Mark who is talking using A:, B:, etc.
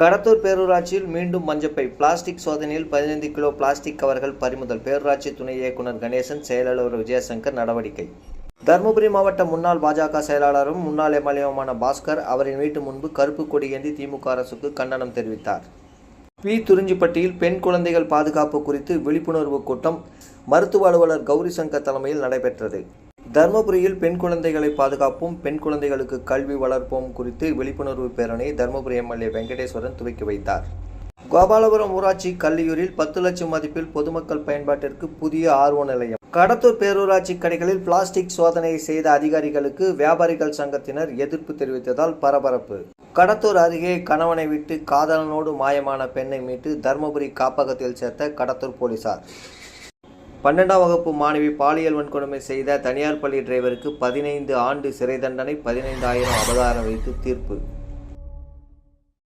A: கடத்தூர் பேரூராட்சியில் மீண்டும் மஞ்சப்பை பிளாஸ்டிக் சோதனையில் 15 கிலோ பிளாஸ்டிக் கவர்கள் பறிமுதல். பேரூராட்சி துணை இயக்குநர் கணேசன், செயலாளர் விஜயசங்கர் நடவடிக்கை. தருமபுரி மாவட்ட முன்னாள் பாஜக செயலாளரும் முன்னாள் எம்எல்ஏவுமான பாஸ்கர் அவரின் வீட்டு முன்பு கருப்பு கொடி ஏந்தி திமுக அரசுக்கு கண்டனம் தெரிவித்தார். துறிஞ்சிப்பட்டியில் பெண் குழந்தைகள் பாதுகாப்பு குறித்து விழிப்புணர்வு கூட்டம் மருத்துவ அலுவலர் கௌரிசங்கர் தலைமையில் நடைபெற்றது. தருமபுரியில் பெண் குழந்தைகளை பாதுகாப்போம், பெண் குழந்தைகளுக்கு கல்வி வளர்ப்போம் குறித்து விழிப்புணர்வு பேரணியை தருமபுரி எம்எல்ஏ வெங்கடேஸ்வரன் துவக்கி வைத்தார். கோபாலபுரம் ஊராட்சி கல்லியூரில் 10 லட்சம் மதிப்பில் பொதுமக்கள் பயன்பாட்டிற்கு புதிய ஆர்வ நிலையம். கடத்தூர் பேரூராட்சி கடைகளில் பிளாஸ்டிக் சோதனை செய்த அதிகாரிகளுக்கு வியாபாரிகள் சங்கத்தினர் எதிர்ப்பு தெரிவித்ததால் பரபரப்பு. கடத்தூர் அருகே கணவனை விட்டு காதலனோடு மாயமான பெண்ணை மீட்டு தருமபுரி காப்பகத்தில் சேர்த்த கடத்தூர் போலீசார். 12ஆம் வகுப்பு மாணவி பாலியல் வன்கொடுமை செய்த தனியார் பள்ளி டிரைவருக்கு 15 ஆண்டு சிறை தண்டனை, 15,000 அபராதம் விதித்து தீர்ப்பு.